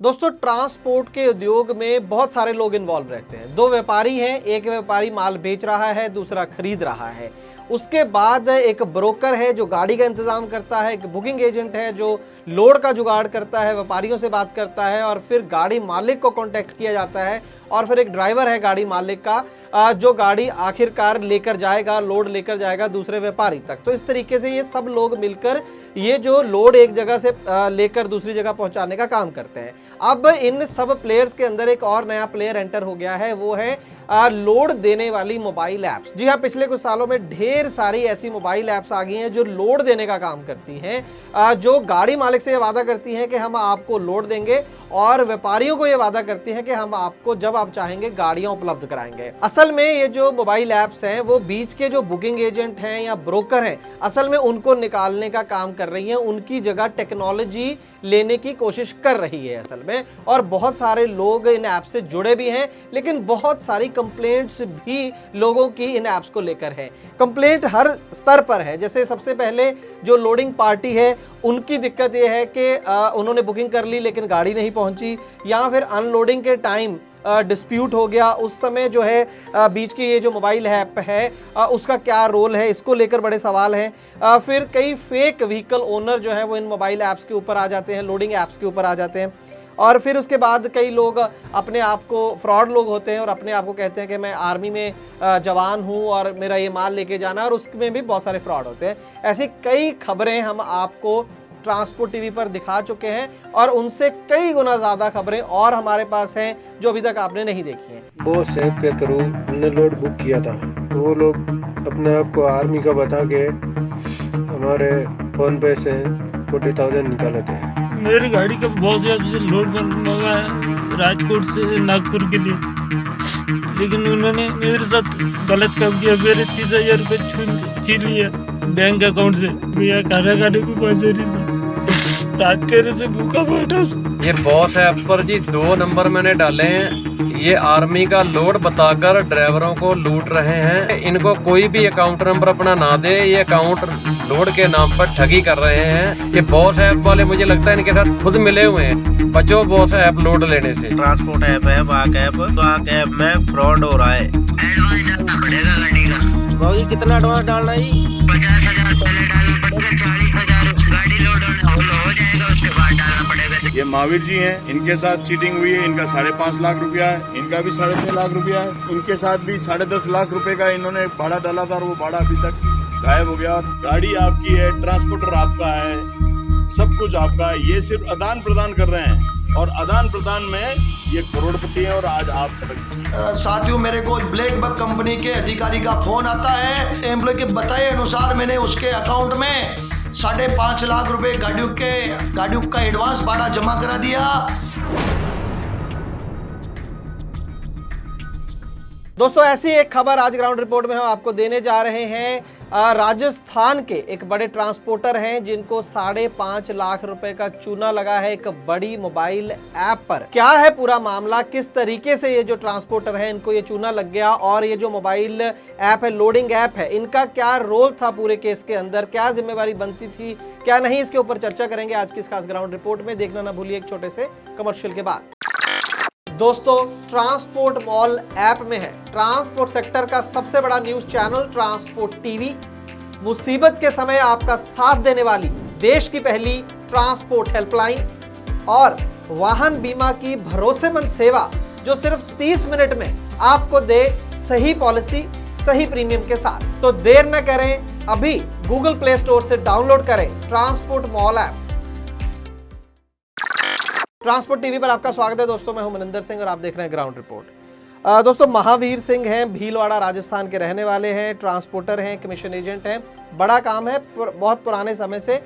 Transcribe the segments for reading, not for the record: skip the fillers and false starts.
दोस्तों ट्रांसपोर्ट के उद्योग में बहुत सारे लोग इन्वॉल्व रहते हैं। दो व्यापारी हैं, एक व्यापारी माल बेच रहा है, दूसरा खरीद रहा है। उसके बाद एक ब्रोकर है जो गाड़ी का इंतजाम करता है, एक बुकिंग एजेंट है जो लोड का जुगाड़ करता है, व्यापारियों से बात करता है और फिर गाड़ी मालिक को कांटेक्ट किया जाता है और फिर एक ड्राइवर है गाड़ी मालिक का जो गाड़ी आखिरकार लेकर जाएगा, लोड लेकर जाएगा दूसरे व्यापारी तक। तो इस तरीके से ये सब लोग मिलकर ये जो लोड एक जगह से लेकर दूसरी जगह पहुंचाने का काम करते हैं। अब इन सब प्लेयर्स के अंदर एक और नया प्लेयर एंटर हो गया है, वो है लोड देने वाली मोबाइल ऐप्स। जी हाँ, पिछले कुछ सालों में ढेर सारी ऐसी मोबाइल ऐप्स आ गई हैं जो लोड देने का काम करती हैं, जो गाड़ी मालिक से ये वादा करती हैं कि हम आपको लोड देंगे और व्यापारियों को ये वादा करती हैं कि हम आपको जब आप चाहेंगे गाड़ियां उपलब्ध कराएंगे। असल में ये जो मोबाइल ऐप्स हैं वो बीच के जो बुकिंग एजेंट हैं या ब्रोकर हैं, असल में उनको निकालने का काम कर रही हैं, उनकी जगह टेक्नोलॉजी लेने की कोशिश कर रही है असल में। और बहुत सारे लोग इन ऐप से जुड़े भी हैं, लेकिन बहुत सारी कंप्लेंट्स भी लोगों की इन ऐप्स को लेकर है। कंप्लेंट हर स्तर पर है। जैसे सबसे पहले जो लोडिंग पार्टी है उनकी दिक्कत यह है कि उन्होंने बुकिंग कर ली लेकिन गाड़ी नहीं पहुंची, या फिर अनलोडिंग के टाइम डिस्प्यूट हो गया। उस समय जो है बीच की ये जो मोबाइल ऐप है उसका क्या रोल है, इसको लेकर बड़े सवाल हैं। फिर कई फेक व्हीकल ओनर जो है वो इन मोबाइल ऐप्स के ऊपर आ जाते हैं, लोडिंग ऐप्स के ऊपर आ जाते हैं। और फिर उसके बाद कई लोग अपने आप को फ्रॉड लोग होते हैं और अपने आप को कहते हैं कि मैं आर्मी में जवान हूं और मेरा ये माल लेके जाना है, और उसमें भी बहुत सारे फ्रॉड होते हैं। ऐसी कई खबरें हम आपको ट्रांसपोर्ट टीवी पर दिखा चुके हैं और उनसे कई गुना ज़्यादा खबरें और हमारे पास हैं जो अभी तक आपने नहीं देखी हैं। बॉस ऐप के थ्रू हमने लोड बुक किया था, तो वो लोग अपने आप को आर्मी का बता के हमारे फ़ोन पे से 40,000 निकाले थे। मेरी गाड़ी का बहुत ज़्यादा लोड मंगा है राजकोट से नागपुर के लिए, लेकिन उन्होंने मेरे साथ गलत काम किया। मेरे 30,000 रुपये छीन लिया बैंक अकाउंट से। भैया खाना खाने को पैसे नहीं थे, रात तेरे से भूखा बैठा। ये बॉस ऐप पर जी 2 नंबर मैंने डाले हैं। ये आर्मी का लोड बताकर ड्राइवरों को लूट रहे हैं। इनको कोई भी अकाउंट नंबर अपना ना दे, ये अकाउंट लोड के नाम पर ठगी कर रहे हैं। ये बॉस ऐप वाले मुझे लगता है इनके साथ खुद मिले हुए हैं। बचो बॉस ऐप लोड लेने से। ट्रांसपोर्ट ऐप है वाक ऐप, तो वाक ऐप में फ्रॉड हो रहा है। एडवांस डालना पड़ेगा गाड़ी का। भाई कितना एडवांस डालना है? 50,000 पहले डालना पड़ेगा, 40,000 गाड़ी लोड हो जाएगा, उसके बाद डालना पड़ेगा। ये महावीर जी हैं, इनके साथ चीटिंग हुई है। इनका 5.5 लाख रुपया है, इनका भी 6.5 लाख रुपया है। इनके साथ भी 10.5 लाख रुपए का इन्होंने भाड़ा डाला था और वो भाड़ा अभी तक गायब हो गया। गाड़ी आपकी है, ट्रांसपोर्टर आपका है, सब कुछ आपका है। ये सिर्फ आदान प्रदान कर रहे हैं और आदान प्रदान में ये करोड़पति है और आज आप सड़क। साथियों, मेरे को ब्लैक बक कंपनी के अधिकारी का फोन आता है। एम्प्लॉय के बताए अनुसार मैंने उसके अकाउंट में 5.5 लाख रुपए गाड़ियों का एडवांस भाड़ा जमा करा दिया। दोस्तों ऐसी एक खबर आज ग्राउंड रिपोर्ट में हम आपको देने जा रहे हैं। राजस्थान के एक बड़े ट्रांसपोर्टर हैं जिनको 5.5 लाख रुपए का चूना लगा है एक बड़ी मोबाइल ऐप पर। क्या है पूरा मामला, किस तरीके से ये जो ट्रांसपोर्टर है इनको ये चूना लग गया, और ये जो मोबाइल ऐप है, लोडिंग ऐप है, इनका क्या रोल था पूरे केस के अंदर, क्या जिम्मेवारी बनती थी, क्या नहीं, इसके ऊपर चर्चा करेंगे आज की इस खास ग्राउंड रिपोर्ट में। देखना ना भूलिए एक छोटे से कमर्शियल के बाद। दोस्तों ट्रांसपोर्ट मॉल ऐप में है ट्रांसपोर्ट सेक्टर का सबसे बड़ा न्यूज चैनल ट्रांसपोर्ट टीवी। मुसीबत के समय आपका साथ देने वाली देश की पहली ट्रांसपोर्ट हेल्पलाइन और वाहन बीमा की भरोसेमंद सेवा जो सिर्फ 30 मिनट में आपको दे सही पॉलिसी सही प्रीमियम के साथ। तो देर न करें, अभी गूगल प्ले स्टोर से डाउनलोड करें transport mall app. Transport TV पर आपका स्वागत है दोस्तों, मैं हूं मनिंदर सिंह और आप देख रहे हैं ग्राउंड रिपोर्ट। दोस्तों महावीर सिंह हैं, भीलवाड़ा राजस्थान के रहने वाले हैं, ट्रांसपोर्टर हैं, कमीशन एजेंट हैं। बड़ा काम है, बहुत पुराने समय से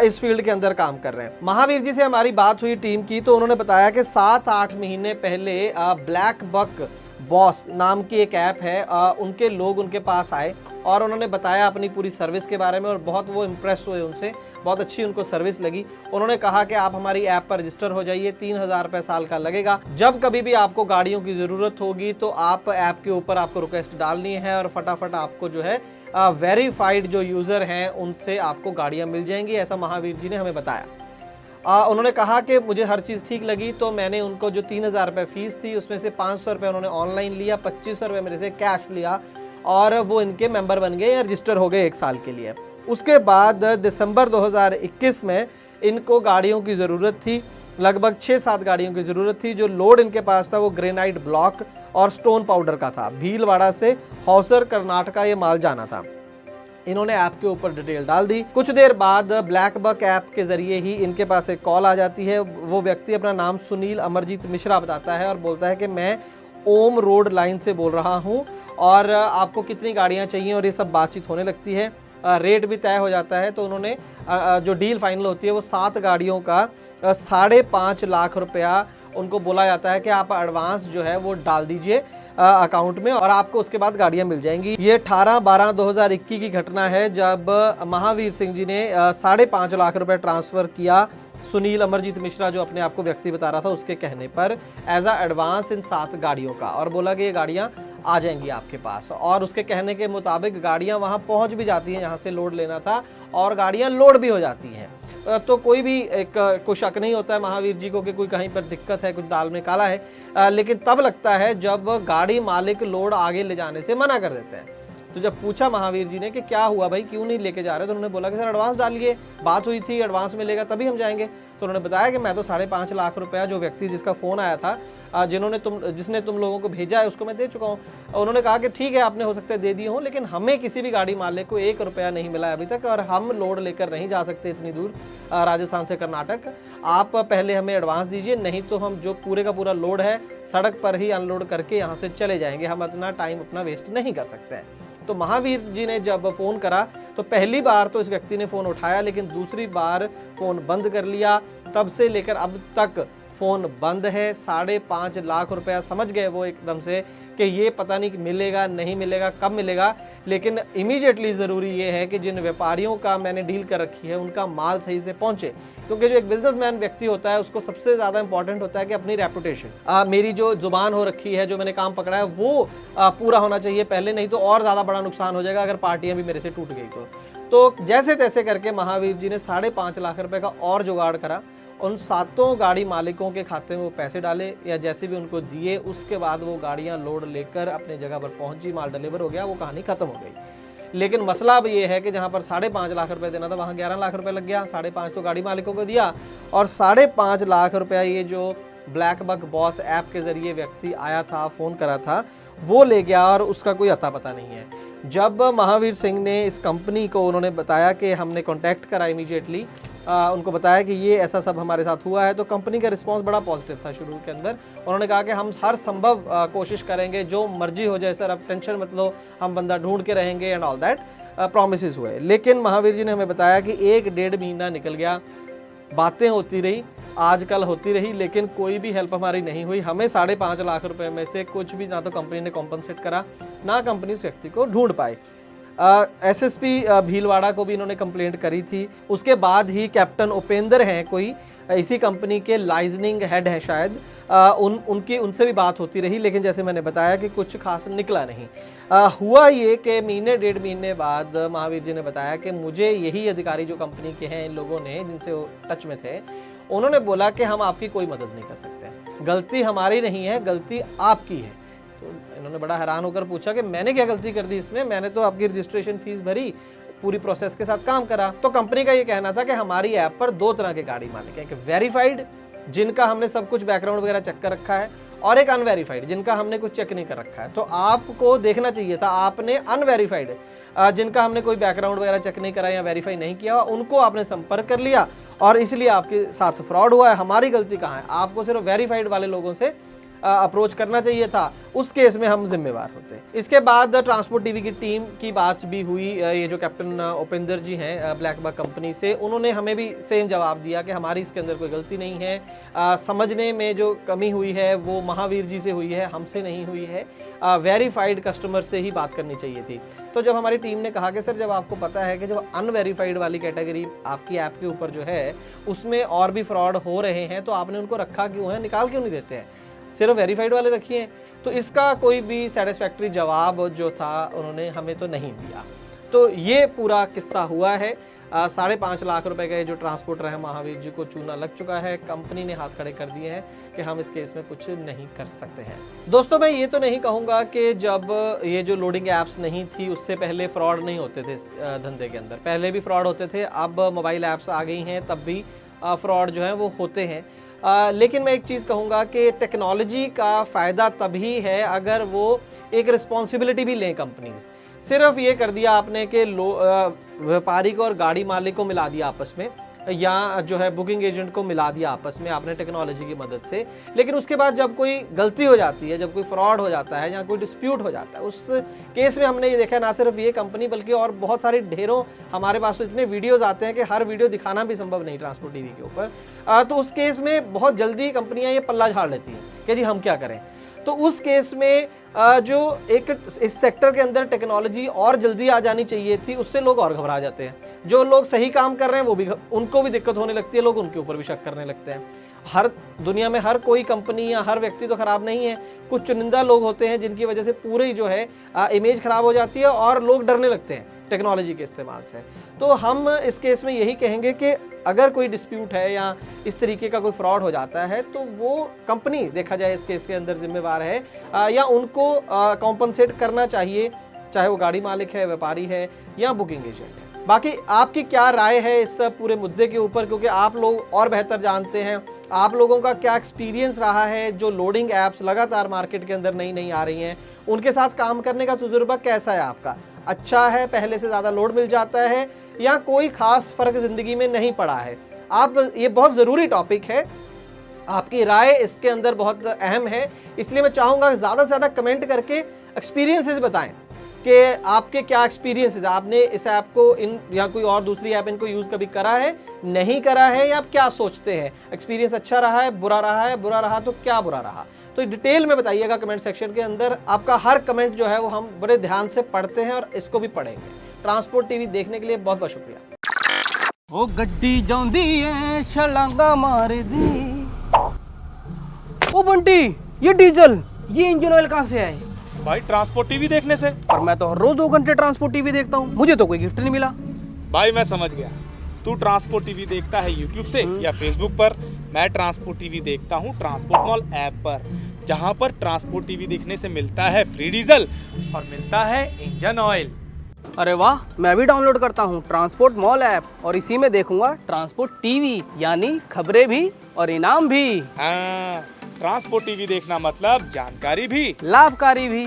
इस फील्ड के अंदर काम कर रहे हैं। महावीर जी से हमारी बात हुई टीम की, तो उन्होंने बताया कि 7-8 महीने पहले ब्लैक बक बॉस नाम की एक ऐप है, उनके लोग उनके पास आए और उन्होंने बताया अपनी पूरी सर्विस के बारे में और बहुत वो इम्प्रेस हुए उनसे, बहुत अच्छी उनको सर्विस लगी। उन्होंने कहा कि आप हमारी ऐप पर रजिस्टर हो जाइए, 3,000 रुपये साल का लगेगा। जब कभी भी आपको गाड़ियों की ज़रूरत होगी तो आप ऐप के ऊपर आपको रिक्वेस्ट डालनी है और फटाफट आपको जो है वेरीफाइड जो यूज़र हैं उनसे आपको गाड़ियाँ मिल जाएंगी, ऐसा महावीर जी ने हमें बताया। उन्होंने कहा कि मुझे हर चीज़ ठीक लगी, तो मैंने उनको जो 3,000 रुपये फ़ीस थी उसमें से 500 रुपये उन्होंने ऑनलाइन लिया, 2500 रुपये मेरे से कैश लिया और वो इनके मेंबर बन गए या रजिस्टर हो गए 1 साल के लिए। उसके बाद दिसंबर 2021 में इनको गाड़ियों की ज़रूरत थी, लगभग 6-7 गाड़ियों की ज़रूरत थी। जो लोड इनके पास था वो ग्रेनाइट ब्लॉक और स्टोन पाउडर का था। भीलवाड़ा से हौसर कर्नाटका ये माल जाना था। इन्होंने ऐप के ऊपर डिटेल डाल दी। कुछ देर बाद ब्लैक बक ऐप के ज़रिए ही इनके पास एक कॉल आ जाती है। वो व्यक्ति अपना नाम सुनील अमरजीत मिश्रा बताता है और बोलता है कि मैं ओम रोड लाइन से बोल रहा हूँ और आपको कितनी गाड़ियाँ चाहिए, और ये सब बातचीत होने लगती है। रेट भी तय हो जाता है। तो उन्होंने जो डील फाइनल होती है वो 7 गाड़ियों का 5.5 लाख रुपया उनको बोला जाता है कि आप एडवांस जो है वो डाल दीजिए अकाउंट में और आपको उसके बाद गाड़ियां मिल जाएंगी। ये 18/12/2021 की घटना है जब महावीर सिंह जी ने 5.5 लाख रुपए ट्रांसफ़र किया सुनील अमरजीत मिश्रा, जो अपने आप को व्यक्ति बता रहा था, उसके कहने पर एज अ एडवांस इन 7 गाड़ियों का, और बोला कि ये गाड़ियां आ जाएंगी आपके पास। और उसके कहने के मुताबिक गाड़ियां वहां पहुंच भी जाती हैं, यहाँ से लोड लेना था, और गाड़ियां लोड भी हो जाती हैं। तो कोई भी कोई शक नहीं होता है महावीर जी को कि कोई कहीं पर दिक्कत है, कुछ दाल में काला है। लेकिन तब लगता है जब गाड़ी मालिक लोड आगे ले जाने से मना कर देते हैं। तो जब पूछा महावीर जी ने कि क्या हुआ भाई, क्यों नहीं लेके जा रहे, तो उन्होंने बोला कि सर एडवांस डालिए, बात हुई थी एडवांस में लेगा तभी हम जाएंगे। तो उन्होंने बताया कि मैं तो 5.5 लाख रुपया जो व्यक्ति जिसका फ़ोन आया था, जिसने तुम लोगों को भेजा है, उसको मैं दे चुका हूँ। उन्होंने कहा कि ठीक है, आपने हो सकता है दे दिए हों, लेकिन हमें किसी भी गाड़ी मालिक को 1 रुपया नहीं मिला अभी तक, और हम लोड लेकर नहीं जा सकते इतनी दूर राजस्थान से कर्नाटक। आप पहले हमें एडवांस दीजिए, नहीं तो हम जो पूरे का पूरा लोड है सड़क पर ही अनलोड करके यहाँ से चले जाएंगे, हम इतना टाइम अपना वेस्ट नहीं कर सकते हैं। तो महावीर जी ने जब फ़ोन करा तो पहली बार तो इस व्यक्ति ने फ़ोन उठाया, लेकिन दूसरी बार फ़ोन बंद कर लिया। तब से लेकर अब तक फ़ोन बंद है। 5.5 लाख रुपया समझ गए वो एकदम से कि ये पता नहीं मिलेगा नहीं मिलेगा, कब मिलेगा। लेकिन इमीडिएटली ज़रूरी ये है कि जिन व्यापारियों का मैंने डील कर रखी है उनका माल सही से पहुँचे, क्योंकि जो एक बिजनेसमैन व्यक्ति होता है उसको सबसे ज़्यादा इंपॉर्टेंट होता है कि अपनी रेपुटेशन, मेरी जो जुबान हो रखी है, जो मैंने काम पकड़ा है वो पूरा होना चाहिए पहले, नहीं तो और ज़्यादा बड़ा नुकसान हो जाएगा अगर पार्टियाँ भी मेरे से टूट गई तो जैसे तैसे करके महावीर जी ने 5.5 लाख रुपए का और जुगाड़ करा। उन 7 गाड़ी मालिकों के खाते में वो पैसे डाले या जैसे भी उनको दिए, उसके बाद वो गाड़ियाँ लोड लेकर अपने जगह पर पहुंची, माल डिलीवर हो गया, वो कहानी खत्म हो गई। लेकिन मसला अब ये है कि जहाँ पर 5.5 लाख रुपए देना था वहाँ 11 लाख रुपए लग गया। 5.5 तो गाड़ी मालिकों को दिया और 5.5 लाख रुपया ये जो ब्लैक बक बॉस ऐप के ज़रिए व्यक्ति आया था, फ़ोन करा था, वो ले गया और उसका कोई अता पता नहीं है। जब महावीर सिंह ने इस कंपनी को उन्होंने बताया कि हमने कांटेक्ट करा इमीडिएटली, उनको बताया कि ये ऐसा सब हमारे साथ हुआ है, तो कंपनी का रिस्पांस बड़ा पॉजिटिव था शुरू के अंदर। उन्होंने कहा कि हम हर संभव कोशिश करेंगे, जो मर्जी हो जाए सर, अब टेंशन मत लो, हम बंदा ढूंढ के रहेंगे एंड ऑल दैट प्रॉमिसेस हुए। लेकिन महावीर जी ने हमें बताया कि 1-1.5 महीना निकल गया, बातें होती रही, आजकल होती रही, लेकिन कोई भी हेल्प हमारी नहीं हुई। हमें 5.5 लाख रुपए में से कुछ भी ना तो कंपनी ने कॉम्पनसेट करा, ना कंपनी उस व्यक्ति को ढूंढ पाई। एसएसपी भीलवाड़ा को भी इन्होंने कंप्लेंट करी थी। उसके बाद ही कैप्टन उपेंद्र हैं, कोई इसी कंपनी के लाइजनिंग हेड हैं शायद, उनसे भी बात होती रही, लेकिन जैसे मैंने बताया कि कुछ खास निकला नहीं। हुआ ये कि 1.5 महीने बाद महावीर जी ने बताया कि मुझे यही अधिकारी जो कंपनी के हैं, इन लोगों ने जिनसे वो टच में थे, उन्होंने बोला कि हम आपकी कोई मदद नहीं कर सकते, गलती हमारी नहीं है, गलती आपकी है। तो इन्होंने बड़ा हैरान होकर पूछा कि मैंने क्या गलती कर दी इसमें, मैंने तो आपकी रजिस्ट्रेशन फीस भरी, पूरी प्रोसेस के साथ काम करा। तो कंपनी का ये कहना था कि हमारी ऐप पर 2 तरह के गाड़ी मालिक हैं, कि वेरीफाइड जिनका हमने सब कुछ बैकग्राउंड वगैरह चेक कर रखा है, और एक अनवेरीफाइड जिनका हमने कुछ चेक नहीं कर रखा है। तो आपको देखना चाहिए था, आपने अनवेरीफाइड जिनका हमने कोई बैकग्राउंड वगैरह चेक नहीं करा या वेरीफाई नहीं किया, उनको आपने संपर्क कर लिया और इसलिए आपके साथ फ्रॉड हुआ है। हमारी गलती कहाँ है? आपको सिर्फ वेरीफाइड वाले लोगों से अप्रोच करना चाहिए था, उस केस में हम जिम्मेवार होते। इसके बाद ट्रांसपोर्ट टीवी की टीम की बात भी हुई। ये जो कैप्टन उपेंद्र जी हैं ब्लैक बक कंपनी से, उन्होंने हमें भी सेम जवाब दिया कि हमारी इसके अंदर कोई गलती नहीं है, समझने में जो कमी हुई है वो महावीर जी से हुई है, हमसे नहीं हुई है, वेरीफाइड कस्टमर से ही बात करनी चाहिए थी। तो जब हमारी टीम ने कहा कि सर जब आपको पता है कि जब अनवेरीफाइड वाली कैटेगरी आपकी ऐप के ऊपर जो है उसमें और भी फ्रॉड हो रहे हैं, तो आपने उनको रखा क्यों है, निकाल क्यों नहीं देते हैं, सिर्फ वेरीफाइड वाले रखिए। तो इसका कोई भी सेटिस्फैक्ट्री जवाब जो था उन्होंने हमें तो नहीं दिया। तो ये पूरा किस्सा हुआ है। 5.5 लाख रुपए का ये जो ट्रांसपोर्टर है महावीर जी को चूना लग चुका है। कंपनी ने हाथ खड़े कर दिए हैं कि हम इस केस में कुछ नहीं कर सकते हैं। दोस्तों मैं ये तो नहीं कहूँगा कि जब ये जो लोडिंग ऐप्स नहीं थी उससे पहले फ्रॉड नहीं होते थे इस धंधे के अंदर, पहले भी फ्रॉड होते थे। अब मोबाइल ऐप्स आ गई हैं तब भी फ्रॉड जो है वो होते हैं। लेकिन मैं एक चीज़ कहूँगा कि टेक्नोलॉजी का फ़ायदा तभी है अगर वो एक रिस्पॉन्सिबिलिटी भी लें कंपनीज। सिर्फ ये कर दिया आपने कि व्यापारी को और गाड़ी मालिक को मिला दिया आपस में, या जो है बुकिंग एजेंट को मिला दिया आपस में आपने टेक्नोलॉजी की मदद से, लेकिन उसके बाद जब कोई गलती हो जाती है, जब कोई फ्रॉड हो जाता है या कोई डिस्प्यूट हो जाता है, उस केस में हमने ये देखा ना सिर्फ ये कंपनी बल्कि और बहुत सारी ढेरों हमारे पास तो इतने वीडियोज़ आते हैं कि हर वीडियो दिखाना भी संभव नहीं ट्रांसपोर्ट टीवी के ऊपर। तो उस केस में बहुत जल्दी कंपनियाँ ये पल्ला झाड़ लेती हैं कि जी हम क्या करें। तो उस केस में जो एक इस सेक्टर के अंदर टेक्नोलॉजी और जल्दी आ जानी चाहिए थी, उससे लोग और घबरा जाते हैं। जो लोग सही काम कर रहे हैं वो भी उनको भी दिक्कत होने लगती है, लोग उनके ऊपर भी शक करने लगते हैं। हर दुनिया में हर कोई कंपनी या हर व्यक्ति तो ख़राब नहीं है, कुछ चुनिंदा लोग होते हैं जिनकी वजह से पूरी जो है इमेज ख़राब हो जाती है और लोग डरने लगते हैं टेक्नोलॉजी के इस्तेमाल से। तो हम इस केस में यही कहेंगे कि अगर कोई डिस्प्यूट है या इस तरीके का कोई फ्रॉड हो जाता है तो वो कंपनी देखा जाए इस केस के अंदर जिम्मेवार है, या उनको कॉम्पनसेट करना चाहिए, चाहे वो गाड़ी मालिक है, व्यापारी है या बुकिंग एजेंट है। बाकी आपकी क्या राय है इस पूरे मुद्दे के ऊपर, क्योंकि आप लोग और बेहतर जानते हैं, आप लोगों का क्या एक्सपीरियंस रहा है। जो लोडिंग ऐप्स लगातार मार्केट के अंदर नई नई आ रही हैं उनके साथ काम करने का तजुर्बा कैसा है आपका, अच्छा है, पहले से ज़्यादा लोड मिल जाता है या कोई ख़ास फ़र्क ज़िंदगी में नहीं पड़ा है। आप ये बहुत ज़रूरी टॉपिक है, आपकी राय इसके अंदर बहुत अहम है, इसलिए मैं चाहूँगा ज़्यादा से ज़्यादा कमेंट करके एक्सपीरियंसेस बताएं कि आपके क्या एक्सपीरियंसेस, आपने इस ऐप को इन या कोई और दूसरी ऐप इनको यूज़ कभी करा है, नहीं करा है, या आप क्या सोचते हैं, एक्सपीरियंस अच्छा रहा है, बुरा रहा तो क्या बुरा रहा, तो डिटेल में बताइएगा कमेंट सेक्शन के अंदर। आपका हर कमेंट जो है वो हम बड़े ध्यान से पढ़ते हैं और इसको भी पढ़ेंगे। ट्रांसपोर्ट टीवी देखने के लिए बहुत बहुत शुक्रिया। ओ गड्डी जाउंदी है छलांगा मार दी। ओ बंटी ये डीजल, ये इंजन ऑयल कहाँ से आए? भाई ट्रांसपोर्ट टीवी देखने से। पर मैं तो रोज 2 घंटे ट्रांसपोर्ट टीवी देखता हूँ, मुझे तो कोई गिफ्ट नहीं मिला। भाई मैं समझ गया, तू ट्रांसपोर्ट टीवी देखता है यूट्यूब से या फेसबुक पर। मैं ट्रांसपोर्ट टीवी देखता हूँ ट्रांसपोर्ट मॉल ऐप पर, जहाँ पर ट्रांसपोर्ट टीवी देखने से मिलता है फ्री डीजल और मिलता है इंजन ऑयल। अरे वाह, मैं भी डाउनलोड करता हूँ ट्रांसपोर्ट मॉल ऐप और इसी में देखूंगा ट्रांसपोर्ट टीवी, यानी खबरें भी और इनाम भी। हाँ, ट्रांसपोर्ट टीवी देखना मतलब जानकारी भी, लाभकारी भी।